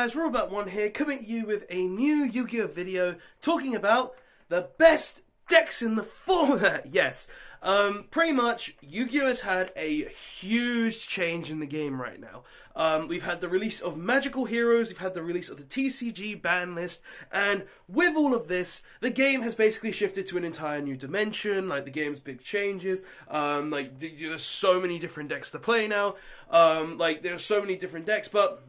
guys, Robot1 here, coming at you with a new Yu-Gi-Oh video talking about the best decks in the format. Yes, pretty much Yu-Gi-Oh has had a huge change in the game right now. We've had the release of Magical Heroes, we've had the release of the TCG ban list, and with all of this, the game has basically shifted to an entire new dimension. Like, the game's big changes, there's so many different decks to play now, there's so many different decks, but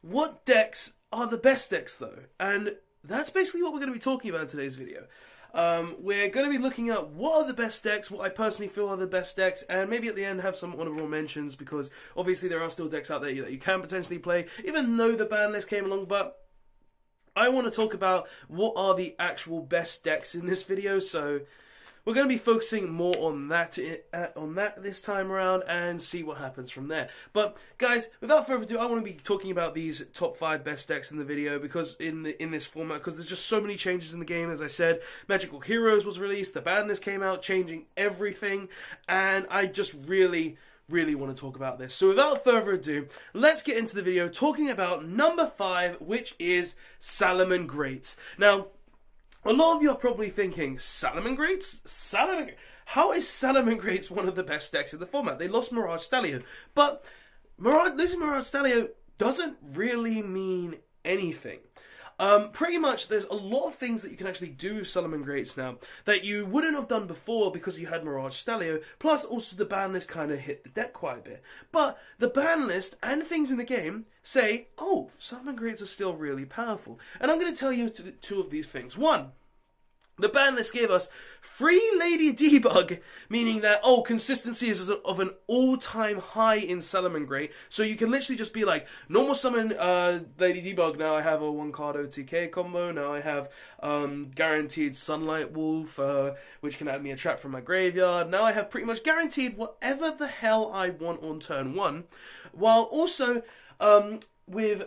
what decks are the best decks though? And that's basically what we're going to be talking about in today's video. We're going to be looking at what are the best decks, what I personally feel are the best decks, and maybe at the end have some honorable mentions, because obviously there are still decks out there that you can potentially play, even though the ban list came along. But I want to talk about what are the actual best decks in this video, so we're going to be focusing more on that this time around and see what happens from there. But guys, without further ado, I want to be talking about these top 5 best decks in the video, because in this format, because there's just so many changes in the game. As I said, Magical Heroes was released, the ban list came out, changing everything, and I just really want to talk about this. So without further ado, let's get into the video talking about number 5, which is Salomon Greats. Now, a lot of you are probably thinking, Salomon Greats? How is Salomon Greats one of the best decks in the format? They lost Mirage Stallion, but losing Mirage Stallion doesn't really mean anything. Pretty much, there's a lot of things that you can actually do with Salomon Greats now that you wouldn't have done before because you had Mirage Stallion, plus also the ban list kind of hit the deck quite a bit. But the ban list and things in the game say, oh, Salomon Greats are still really powerful. And I'm going to tell you two of these things. One, the ban list gave us free Lady Debug, meaning that, oh, consistency is of an all-time high in Salomon Great. So you can literally just be like, normal summon Lady Debug, now I have a 1-card OTK combo, now I have guaranteed Sunlight Wolf, which can add me a trap from my graveyard. Now I have pretty much guaranteed whatever the hell I want on turn 1, while also with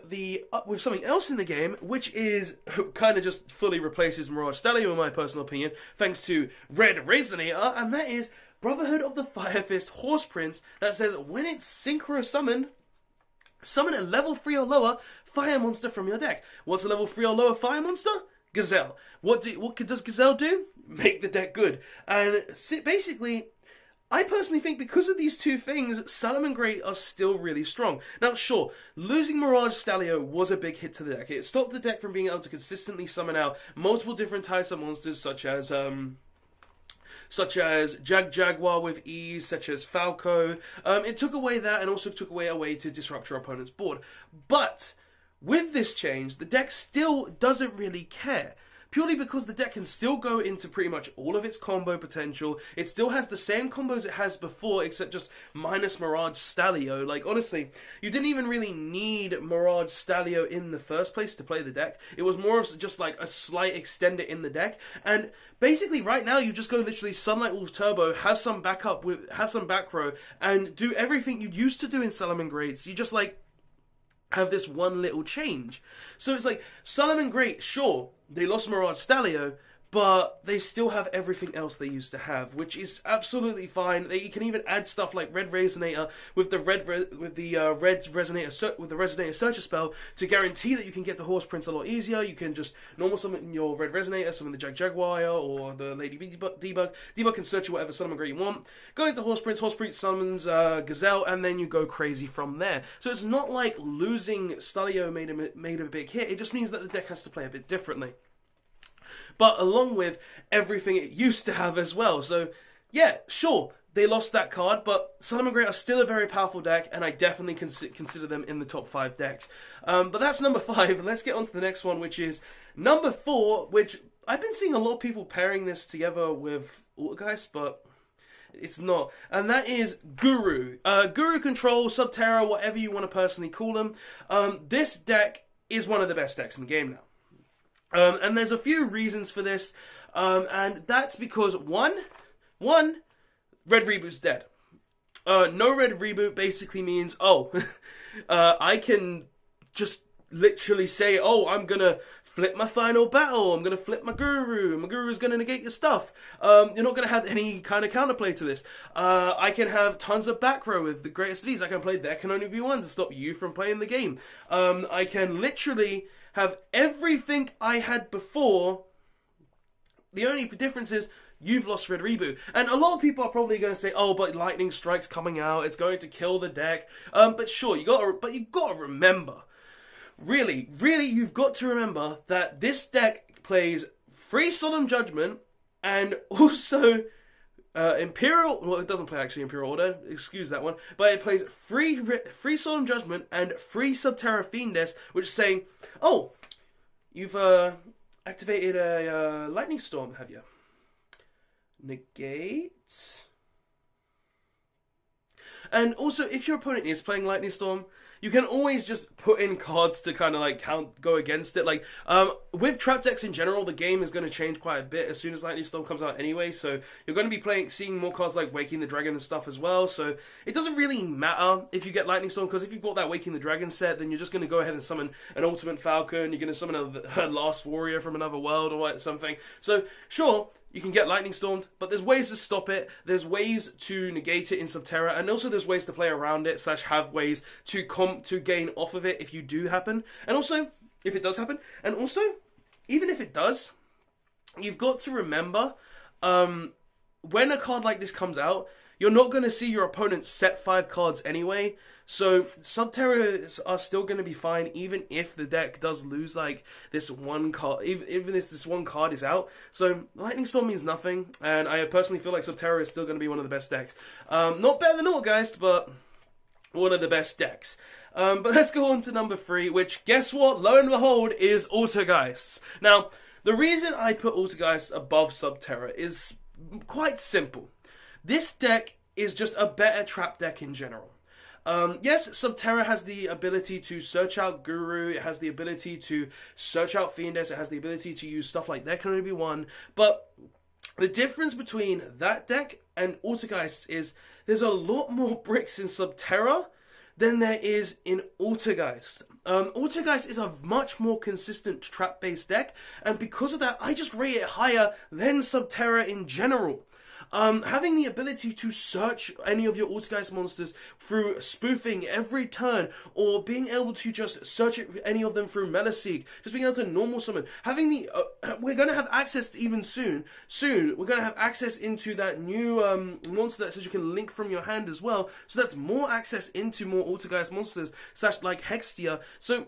something else in the game, which is kind of just fully replaces Mirage Stallion in my personal opinion, thanks to Red Resonator, and that is Brotherhood of the Fire Fist Horse Prince, that says when it's synchro summoned, summon a level 3 or lower fire monster from your deck. What's a level 3 or lower fire monster? Gazelle. What does Gazelle do? Make the deck good. And basically, I personally think because of these two things, Salomon Great are still really strong. Now, sure, losing Mirage Stallion was a big hit to the deck. It stopped the deck from being able to consistently summon out multiple different types of monsters, such as Jaguar with ease, such as Falco. It took away that, and also took away a way to disrupt your opponent's board. But with this change, the deck still doesn't really care, purely because the deck can still go into pretty much all of its combo potential. It still has the same combos it has before, except just minus Mirage Stallion. Like, honestly, you didn't even really need Mirage Stallion in the first place to play the deck. It was more of just like a slight extender in the deck. And basically, right now, you just go literally Sunlight Wolf Turbo, have some back row, and do everything you used to do in Salomon Greats. You just, like, have this one little change. So it's like, Salomon Great, sure, they lost Mirage Stallion, but they still have everything else they used to have, which is absolutely fine. You can even add stuff like Red Resonator with the Red Resonator Searcher spell to guarantee that you can get the Horse Prince a lot easier. You can just normal summon your Red Resonator, summon the Jaguar or the Lady Debug. Debug can search whatever Salomon Great you want. Go into Horse Prince summons Gazelle, and then you go crazy from there. So it's not like losing Stallion made a big hit. It just means that the deck has to play a bit differently, but along with everything it used to have as well. So, yeah, sure, they lost that card, but Salomon Great are still a very powerful deck, and I definitely consider them in the top 5 decks. But that's number 5. Let's get on to the next one, which is number 4, which I've been seeing a lot of people pairing this together with Autogeist, but it's not. And that is Guru. Guru Control, Subterra, whatever you want to personally call them. This deck is one of the best decks in the game now. And there's a few reasons for this, and that's because one, Red Reboot's dead. No Red Reboot basically means, oh, I can just literally say, oh, I'm gonna flip my final battle. I'm going to flip my guru. My guru's going to negate your stuff. You're not going to have any kind of counterplay to this. I can have tons of back row with the greatest of these. I can play There Can Only Be One to stop you from playing the game. I can literally have everything I had before. The only difference is you've lost Red Reboot. And a lot of people are probably going to say, oh, but Lightning Strike's coming out. It's going to kill the deck. But sure, you got to remember. Really, you've got to remember that this deck plays free Solemn Judgment and also Imperial. Well, it doesn't play actually Imperial Order. Excuse that one. But it plays free Solemn Judgment and free Subterra Fiendess, which is saying, oh, you've activated a Lightning Storm, have you? Negate. And also, if your opponent is playing Lightning Storm, you can always just put in cards to kind of like go against it. Like, with trap decks in general, the game is going to change quite a bit as soon as Lightning Storm comes out anyway. So you're going to be seeing more cards like Waking the Dragon and stuff as well. So it doesn't really matter if you get Lightning Storm, because if you bought that Waking the Dragon set, then you're just going to go ahead and summon an Ultimate Falcon. You're going to summon a Last Warrior from another world or something. So sure, you can get Lightning Stormed, but there's ways to stop it. There's ways to negate it in Subterra, and also there's ways to play around it, / have ways to gain off of it if you do happen. And also, if it does happen. And also, even if it does, you've got to remember, when a card like this comes out, you're not going to see your opponent set 5 cards anyway. So Subterra are still going to be fine, even if the deck does lose like this one card, even if this one card is out. So Lightning Storm means nothing, and I personally feel like Subterra is still going to be one of the best decks. Not better than Autogeist, but one of the best decks. But let's go on to number 3, which, guess what? Lo and behold, is Autogeists. Now, the reason I put Autogeists above Subterra is quite simple. This deck is just a better trap deck in general. Yes, Subterra has the ability to search out Guru, it has the ability to search out Fiendess, it has the ability to use stuff like There Can Only Be One, but the difference between that deck and Autogeist is there's a lot more bricks in Subterra than there is in Autogeist. Autogeist is a much more consistent trap-based deck, and because of that, I just rate it higher than Subterra in general. Having the ability to search any of your Autogeist monsters through spoofing every turn, or being able to just search any of them through Meliseek, just being able to normal summon, having the, we're going to have access to even soon, we're going to have access into that new monster that says you can link from your hand as well, so that's more access into more Autogeist monsters, / like Hextia, so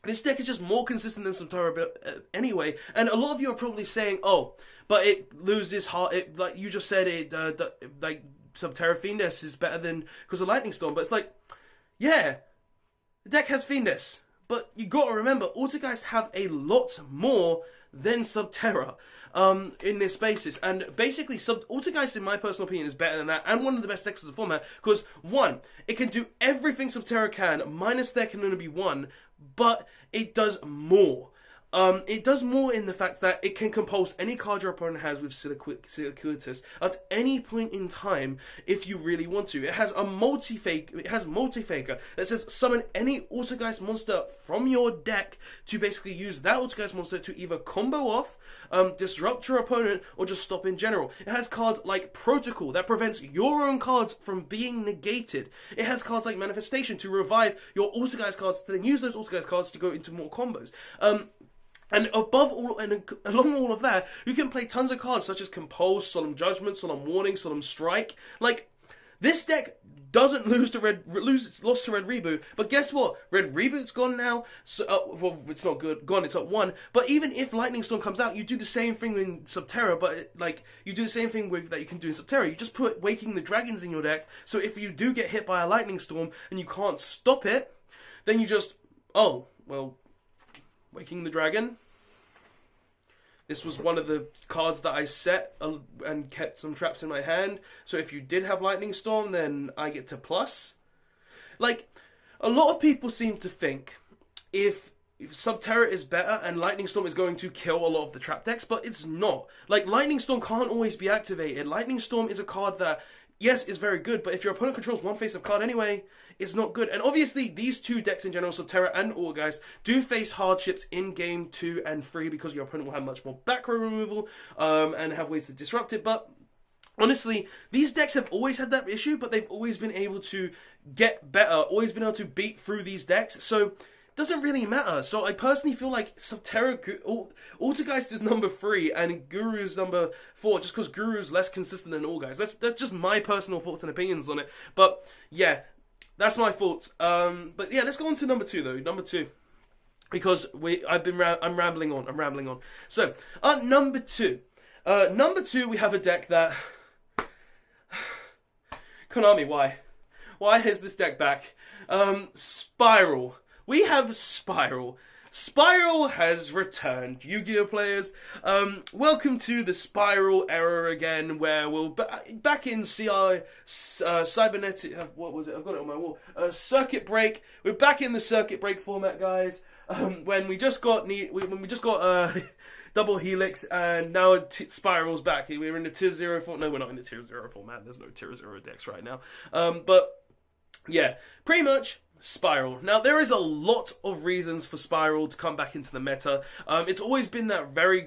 this deck is just more consistent than Subterra anyway, and a lot of you are probably saying, oh, but it loses heart. It, like you just said, like Subterra Fiendess is better than because of Lightning Storm. But it's like, yeah, the deck has Fiendess, but you got to remember, Autogeist have a lot more than Subterra in their spaces, and basically, Autogeist, in my personal opinion, is better than that, and one of the best decks of the format. Because one, it can do everything Subterra can, minus There Can Only Be One, but it does more. It does more in the fact that it can compulse any card your opponent has with Circuitous at any point in time if you really want to. It has a multi-faker that says summon any Autogeist monster from your deck to basically use that Autogeist monster to either combo off, disrupt your opponent, or just stop in general. It has cards like Protocol that prevents your own cards from being negated. It has cards like Manifestation to revive your Autogeist cards to then use those Autogeist cards to go into more combos. And above all, and along all of that, you can play tons of cards such as Compose, Solemn Judgment, Solemn Warning, Solemn Strike. Like, this deck doesn't lost to Red Reboot, but guess what? Red Reboot's gone now, so, well, it's not gone, it's at 1, but even if Lightning Storm comes out, you do the same thing in Subterra, but, like, you do the same thing that you can do in Subterra. You just put Waking the Dragons in your deck, so if you do get hit by a Lightning Storm, and you can't stop it, then you just, oh, well, Waking the Dragon. This was one of the cards that I set and kept some traps in my hand. So if you did have Lightning Storm, then I get to plus. Like, a lot of people seem to think if Subterra is better and Lightning Storm is going to kill a lot of the trap decks, but it's not. Like, Lightning Storm can't always be activated. Lightning Storm is a card that yes, it's very good, but if your opponent controls one face-up card anyway, it's not good. And obviously, these two decks in general, Subterra and Altergeist, do face hardships in Game 2 and 3 because your opponent will have much more back row removal and have ways to disrupt it. But honestly, these decks have always had that issue, but they've always been able to get better, always been able to beat through these decks. So doesn't really matter. So I personally feel like Subterra, Altergeist is number 3 and Guru's number 4, just because Guru's less consistent than Altergeist. That's just my personal thoughts and opinions on it. But yeah, that's my thoughts. But yeah, let's go on to number 2 though. Number 2, because I'm rambling on. So number 2, we have a deck that Konami, why is this deck back? Spiral. We have Spiral. Spiral has returned. Yu-Gi-Oh players, welcome to the Spiral era again, where we'll back in CI cybernetic. What was it? I've got it on my wall. Circuit break. We're back in the circuit break format, guys. When we just got double helix, and now Spiral's back. We're in the tier 0 format. No, we're not in the tier 0 format. There's no tier 0 decks right now. But yeah, pretty much Spiral. Now, there is a lot of reasons for Spiral to come back into the meta. It's always been a very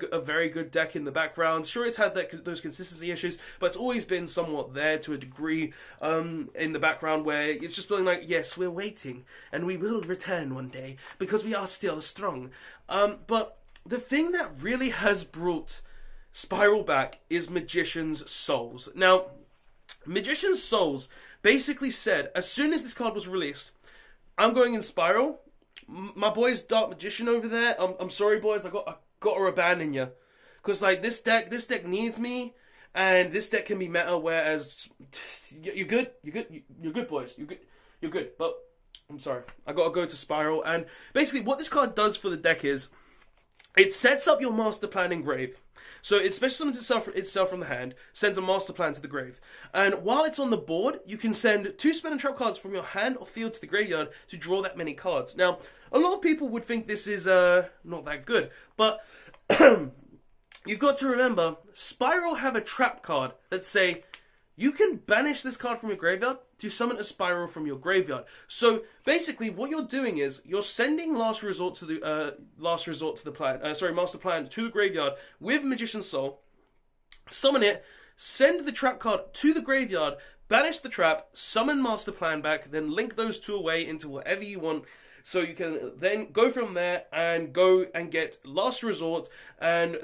good deck in the background. Sure, it's had those consistency issues, but it's always been somewhat there to a degree in the background, where it's just feeling like, yes, we're waiting, and we will return one day, because we are still strong. But the thing that really has brought Spiral back is Magician's Souls. Now, Magician's Souls basically said, as soon as this card was released, I'm going in Spiral. My boy's Dark Magician over there. I'm sorry, boys. I got to abandon you, because like this deck needs me, and this deck can be meta. Whereas you're good, boys. You're good. But I'm sorry. I got to go to Spiral. And basically, what this card does for the deck is it sets up your master plan in grave. So it special summons itself from the hand, sends a master plan to the grave. And while it's on the board, you can send 2 spell and trap cards from your hand or field to the graveyard to draw that many cards. Now, a lot of people would think this is not that good, but you've got to remember, Spiral have a trap card that say, you can banish this card from your graveyard to summon a Spiral from your graveyard. So basically, what you're doing is you're sending master plan to the graveyard with Magician's Soul. Summon it, send the trap card to the graveyard, banish the trap, summon master plan back, then link those 2 away into whatever you want. So you can then go from there and go and get Last Resort and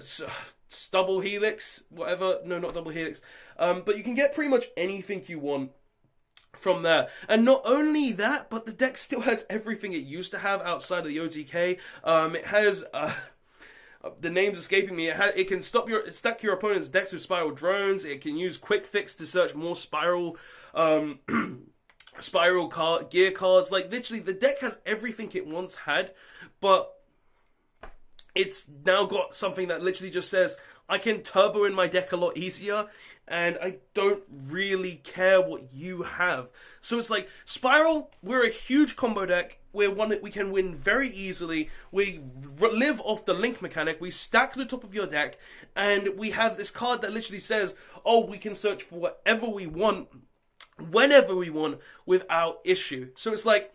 double helix, whatever. No, not double helix. But you can get pretty much anything you want from there. And not only that, but the deck still has everything it used to have outside of the OTK. It has the name's escaping me. It can stack your opponent's decks with Spiral drones. It can use Quick Fix to search more Spiral gear cards. Like literally, the deck has everything it once had, but it's now got something that literally just says, I can turbo in my deck a lot easier, and I don't really care what you have. So it's like, Spiral, we're a huge combo deck. We're one that we can win very easily. We live off the link mechanic. We stack the top of your deck, and we have this card that literally says, oh, we can search for whatever we want, whenever we want, without issue. So it's like,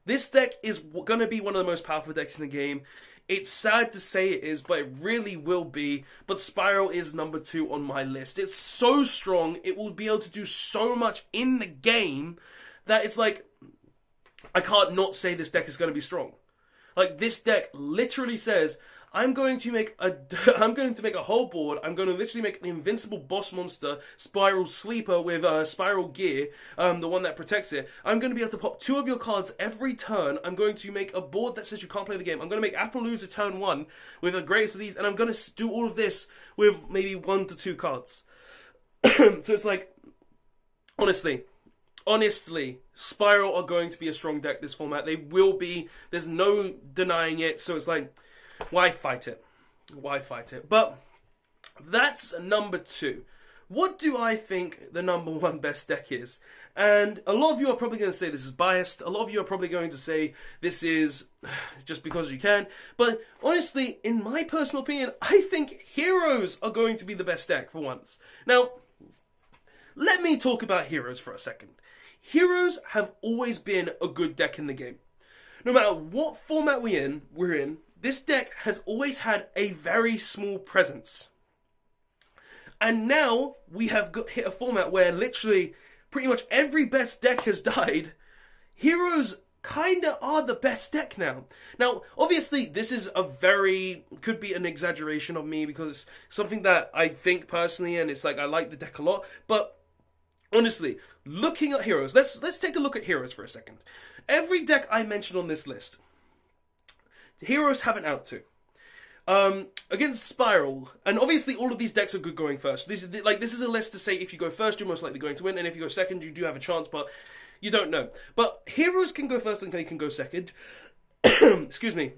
this deck is going to be one of the most powerful decks in the game. It's sad to say it is, but it really will be. But Spiral is number 2 on my list. It's so strong. It will be able to do so much in the game that it's like, I can't not say this deck is going to be strong. Like, this deck literally says, I'm going to make a whole board. I'm going to literally make an invincible boss monster, Spiral Sleeper with Spiral Gear, the one that protects it. I'm going to be able to pop 2 of your cards every turn. I'm going to make a board that says you can't play the game. I'm going to make Appaloosa turn 1 with a Greatest of These, and I'm going to do all of this with maybe 1 to 2 cards. So it's like, honestly, Spiral are going to be a strong deck this format. They will be. There's no denying it. So it's like, why fight it? But that's number 2. What do I think the number 1 best deck is? And a lot of you are probably going to say this is biased. A lot of you are probably going to say this is just because you can. But honestly, in my personal opinion, I think Heroes are going to be the best deck for once. Now, let me talk about heroes for a second. Heroes have always been a good deck in the game. No matter what format we're in, this deck has always had a very small presence. And now we have hit a format where literally pretty much every best deck has died. Heroes kinda are the best deck now. Now, obviously, this is could be an exaggeration of me because it's something that I think personally, and it's like I like the deck a lot. But honestly, looking at heroes, let's take a look at heroes for a second. Every deck I mentioned on this list, heroes have an out to. Against Spiral, and obviously all of these decks are good going first. This is a list to say if you go first, you're most likely going to win, and if you go second, you do have a chance, but you don't know. But heroes can go first and they can go second. Excuse me.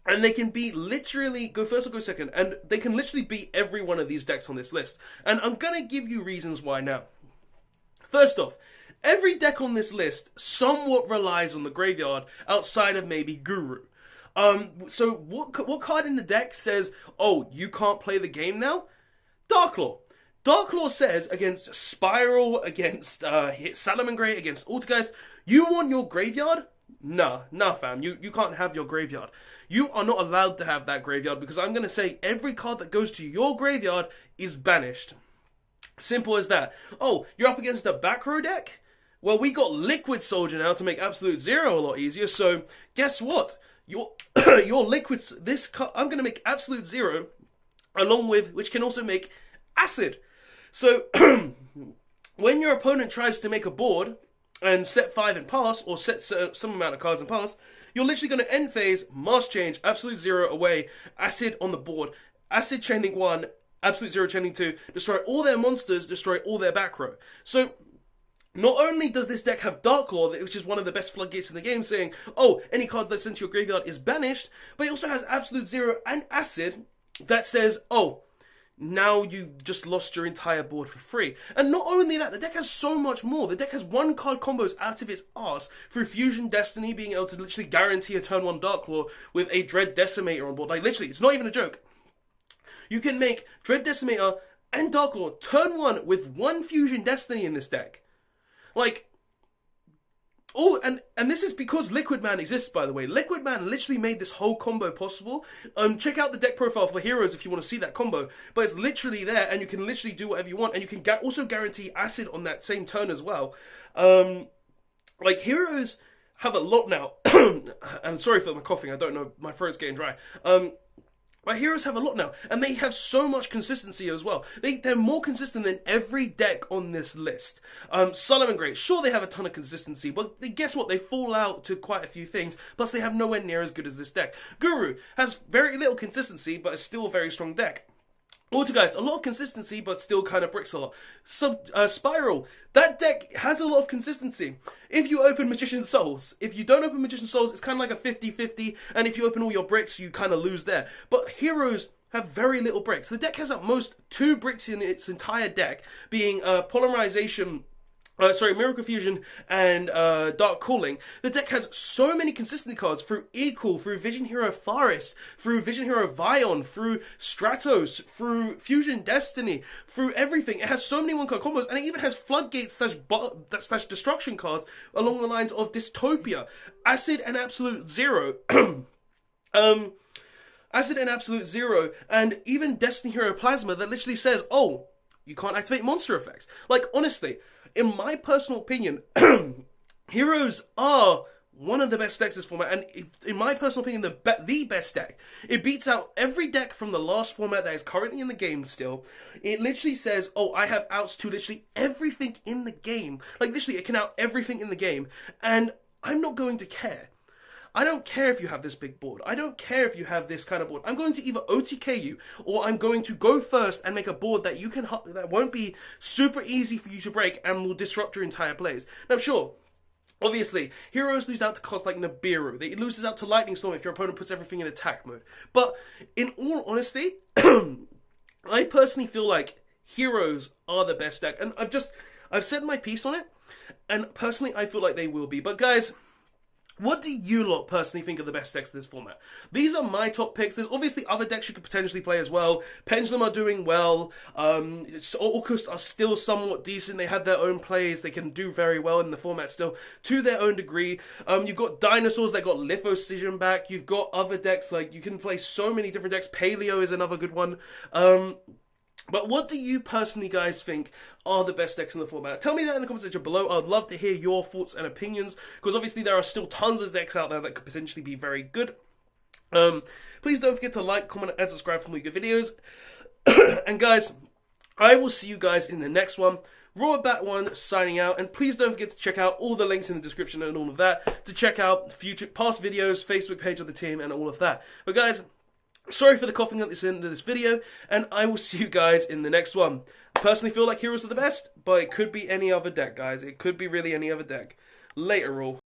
And they can literally go first or go second, and they can literally beat every one of these decks on this list. And I'm gonna give you reasons why now. First off, every deck on this list somewhat relies on the graveyard outside of maybe Guru. So what card in the deck says, oh, you can't play the game now? Darklaw. Darklaw says against Spiral, against Salomon Greats, against Altergeist, you want your graveyard? Nah, fam. You can't have your graveyard. You are not allowed to have that graveyard because I'm going to say every card that goes to your graveyard is banished. Simple as that. Oh, you're up against a back row deck? Well, we got Liquid Soldier now to make Absolute Zero a lot easier, so guess what? Your Liquids, I'm going to make Absolute Zero, along with, which can also make Acid. So, when your opponent tries to make a board and set 5 and pass, or set some amount of cards and pass, you're literally going to end phase, Mask Change, Absolute Zero away, Acid on the board, Acid chaining 1, Absolute Zero chaining 2, destroy all their monsters, destroy all their back row. So, not only does this deck have Darklaw, which is one of the best floodgates in the game, saying, oh, any card that's sent to your graveyard is banished, but it also has Absolute Zero and Acid that says, oh, now you just lost your entire board for free. And not only that, the deck has so much more. The deck has 1-card combos out of its arse through Fusion Destiny, being able to literally guarantee a turn 1 Darklaw with a Dread Decimator on board. Like, literally, it's not even a joke. You can make Dread Decimator and Darklaw turn 1 with 1 Fusion Destiny in this deck. Like, oh, and this is because Liquid Man exists, by the way. Liquid Man literally made this whole combo possible. Check out the deck profile for Heroes if you want to see that combo. But it's literally there, and you can literally do whatever you want. And you can also guarantee Acid on that same turn as well. Like, Heroes have a lot now. And sorry for my coughing, I don't know, my throat's getting dry. But Heroes have a lot now, and they have so much consistency as well. They're more consistent than every deck on this list. Salomon Greats, sure they have a ton of consistency, but guess what? They fall out to quite a few things, plus they have nowhere near as good as this deck. Guru has very little consistency, but is still a very strong deck. Altergeist, a lot of consistency, but still kind of bricks a lot. Spiral, that deck has a lot of consistency. If you open Magician's Souls, if you don't open Magician's Souls, it's kind of like a 50-50, and if you open all your bricks, you kind of lose there. But Heroes have very little bricks. The deck has at most 2 bricks in its entire deck, being Polymerization, Miracle Fusion and Dark Calling. The deck has so many consistency cards through Equal, through Vision Hero Faris, through Vision Hero Vion, through Stratos, through Fusion Destiny, through everything. It has so many 1-card combos, and it even has Floodgates slash Destruction cards along the lines of Dystopia, Acid and Absolute Zero. Acid and Absolute Zero, and even Destiny Hero Plasma that literally says, oh, you can't activate monster effects. Like, honestly, in my personal opinion, Heroes are one of the best decks this format, and in my personal opinion, the best deck. It beats out every deck from the last format that is currently in the game still. It literally says, oh, I have outs to literally everything in the game. Like, literally, it can out everything in the game, and I'm not going to care. I don't care if you have this big board. I don't care if you have this kind of board. I'm going to either OTK you, or I'm going to go first and make a board that that won't be super easy for you to break and will disrupt your entire plays. Now, sure, obviously, Heroes lose out to cards like Nibiru. It loses out to Lightning Storm if your opponent puts everything in attack mode. But in all honesty, I personally feel like Heroes are the best deck, and I've said my piece on it, and personally, I feel like they will be. But guys, What do you lot personally think are the best decks of this format? These are my top picks. There's obviously other decks you could potentially play as well. Pendulum are doing well. Orcust are still somewhat decent. They have their own plays. They can do very well in the format still, to their own degree. You've got Dinosaurs that got Lithoscission back. You've got other decks, like, you can play so many different decks. Paleo is another good one. But what do you personally guys think are the best decks in the format? Tell me that in the comment section below. I'd love to hear your thoughts and opinions, because obviously there are still tons of decks out there that could potentially be very good. Please don't forget to like, comment, and subscribe for more good videos. And guys, I will see you guys in the next one. Robert Bat1 signing out, and please don't forget to check out all the links in the description and all of that, to check out future past videos, Facebook page of the team, and all of that. But guys, sorry for the coughing at this end of this video, and I will see you guys in the next one. I personally feel like Heroes are the best, but it could be any other deck, guys. It could be really any other deck. Later, all.